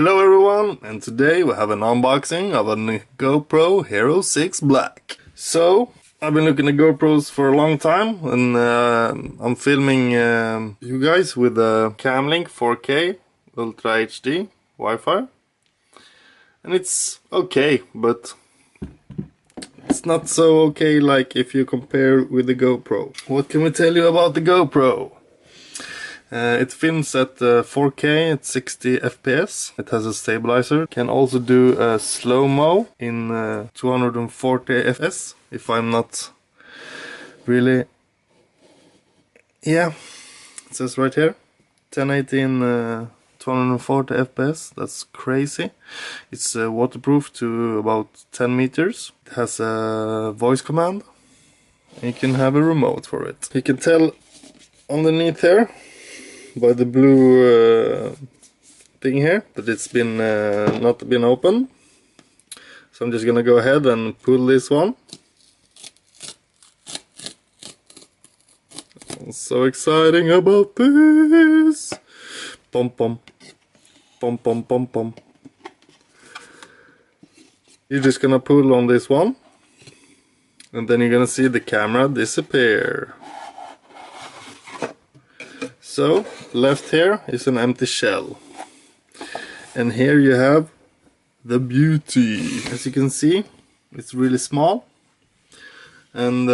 Hello everyone, and today we have an unboxing of a GoPro Hero6 Black. So, I've been looking at GoPros for a long time, and I'm filming you guys with a Camlink 4K Ultra HD Wi-Fi. And it's okay, but it's not so okay like if you compare with the GoPro. What can we tell you about the GoPro? It films at 4K at 60 FPS. It has a stabilizer. Can also do slow-mo in 240 FPS. If I'm not really... Yeah, it says right here. 1080 in 240 FPS. That's crazy. It's waterproof to about 10 meters. It has a voice command. And you can have a remote for it. You can tell underneath here by the blue thing here that it's been not been opened. So I'm just gonna go ahead and pull this one. I'm so exciting about this! Pom pom, pom pom pom pom. You're just gonna pull on this one, and then you're gonna see the camera disappear. So, left here is an empty shell. And here you have the beauty. As you can see, it's really small. And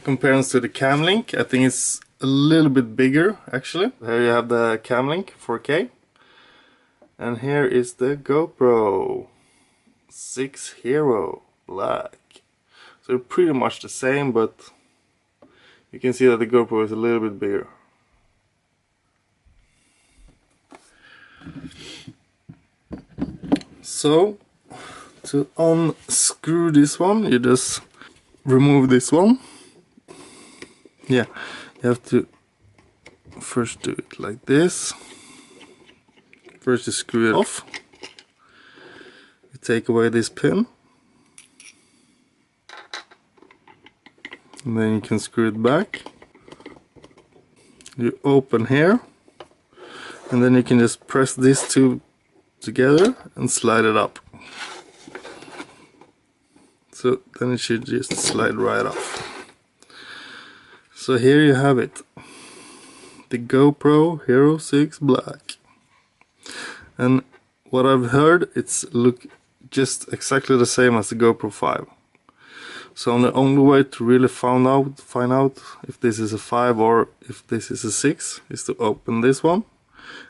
compared to the Camlink, I think it's a little bit bigger actually. Here you have the Camlink 4K. And here is the GoPro 6 Hero Black. So they're pretty much the same, but you can see that the GoPro is a little bit bigger. So, to unscrew this one, you just remove this one. Yeah, you have to first do it like this. First you screw it off. You take away this pin. And then you can screw it back. You open here, and then you can just press these two together and slide it up. So then it should just slide right off. So here you have it, the GoPro Hero6 Black. And what I've heard, it's look just exactly the same as the GoPro 5. So the only way to really find out if this is a 5 or if this is a 6 is to open this one.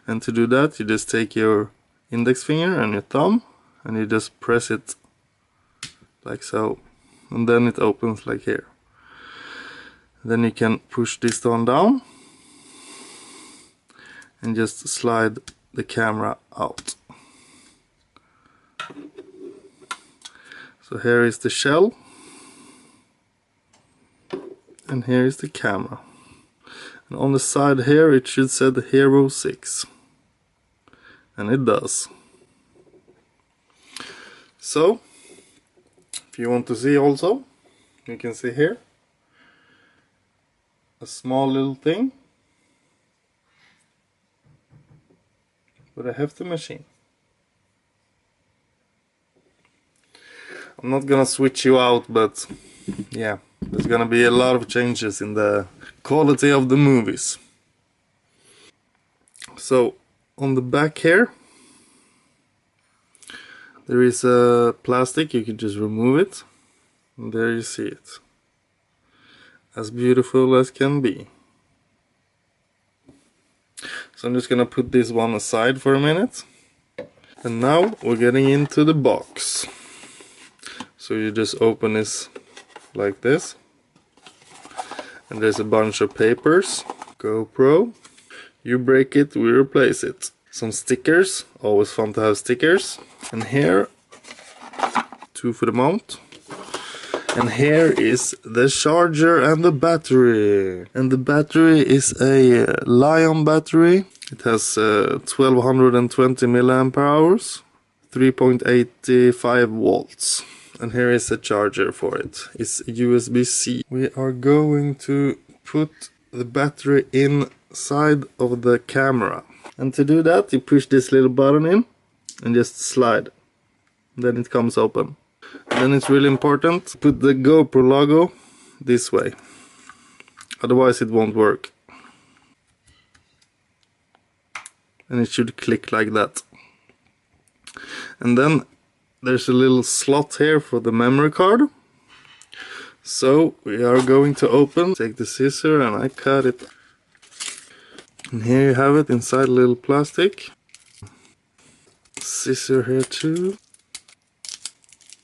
And to do that, you just take your index finger and your thumb and you just press it like so. And then it opens like here. Then you can push this one down and just slide the camera out. So here is the shell. And here is the camera. And on the side here it should say the Hero6. And it does. So, if you want to see also, you can see here a small little thing with a hefty machine. I'm not gonna switch you out, but yeah, there's gonna be a lot of changes in the quality of the movies. So on the back here there is a plastic, you can just remove it, and there you see it, as beautiful as can be. So I'm just gonna put this one aside for a minute, and now we're getting into the box. So you just open this like this, and there's a bunch of papers. GoPro, you break it, we replace it. Some stickers, always fun to have stickers. And here, two for the mount. And here is the charger and the battery. And the battery is a Lion battery. It has 1220 milliampere hours, 3.85 volts. And here is a charger for it. It's USB-C. We are going to put the battery inside of the camera. And to do that, you push this little button in and just slide. Then it comes open. Then it's really important to put the GoPro logo this way. Otherwise it won't work. And it should click like that. And then there's a little slot here for the memory card. So we are going to take the scissor, and I cut it. And here you have it inside a little plastic. Scissor here too.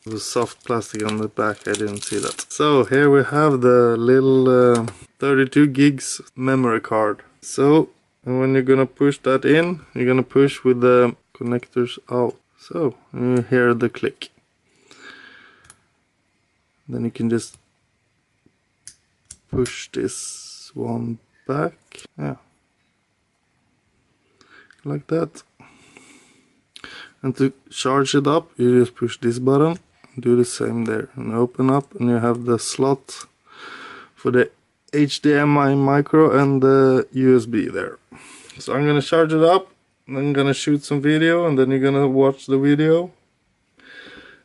There's soft plastic on the back, I didn't see that. So here we have the little 32 gigs memory card. So and when you're gonna push that in, you're gonna push with the connectors out. So you hear the click. Then you can just push this one back. Yeah. Like that. And to charge it up, you just push this button. Do the same there. And open up, and you have the slot for the HDMI micro and the USB there. So I'm gonna charge it up, and I'm gonna shoot some video, and then you're gonna watch the video.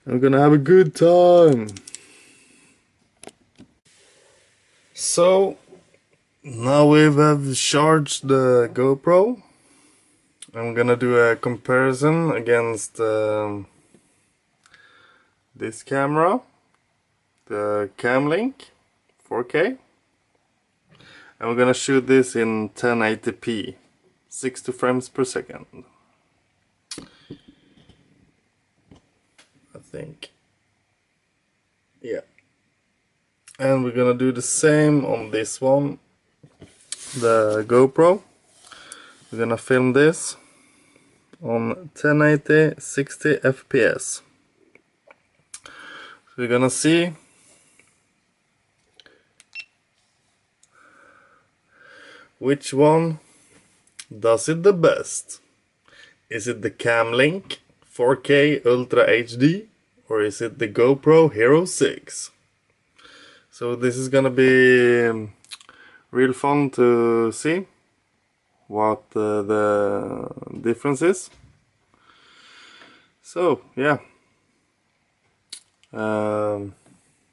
And we're gonna have a good time. So now we have charged the GoPro. I'm gonna do a comparison against this camera, the Camlink 4K. And we're gonna shoot this in 1080p, 60 frames per second. I think. Yeah. And we're gonna do the same on this one, the GoPro. We're gonna film this on 1080 60 FPS. So you're gonna see which one does it the best. Is it the Camlink 4K Ultra HD, or is it the GoPro Hero6? So this is gonna be real fun to see what the difference is. So yeah, and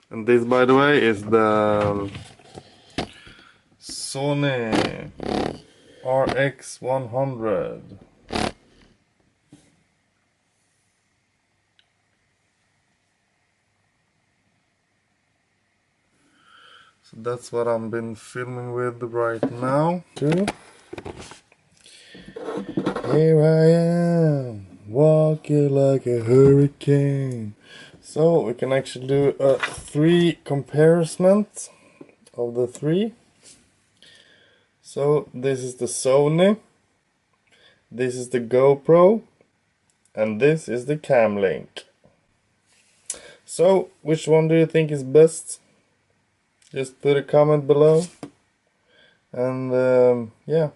this, by the way, is the Sony RX100. So that's what I've been filming with right now too. Here I am, walking like a hurricane. So we can actually do a 3 comparison of the 3. So this is the Sony, this is the GoPro, and this is the Camlink. So which one do you think is best? Just put a comment below. And yeah.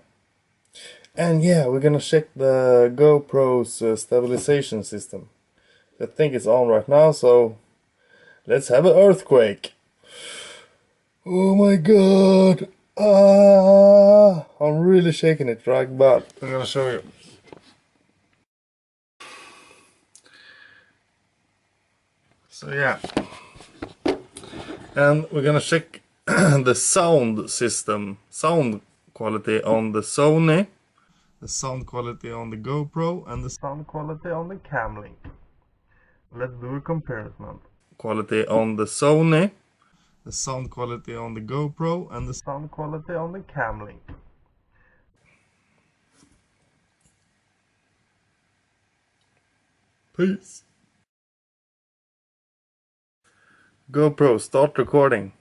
And yeah, we're gonna check the GoPro's stabilization system. I think it's on right now, so let's have an earthquake. Oh my god! Ah, I'm really shaking it right, but I'm gonna show you. So yeah, and we're gonna check the sound system, sound quality on the Sony, the sound quality on the GoPro, and the sound quality on the Camlink. Let's do a comparison. Quality on the Sony, the sound quality on the GoPro, and the sound quality on the Camlink. Peace. GoPro, start recording.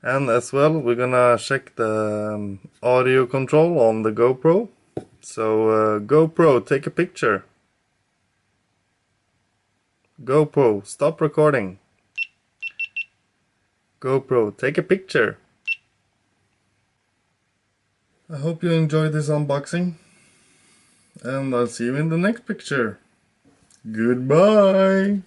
And as well, we're gonna check the audio control on the GoPro. So GoPro, take a picture. GoPro, stop recording. GoPro, take a picture. I hope you enjoyed this unboxing, and I'll see you in the next picture. Goodbye!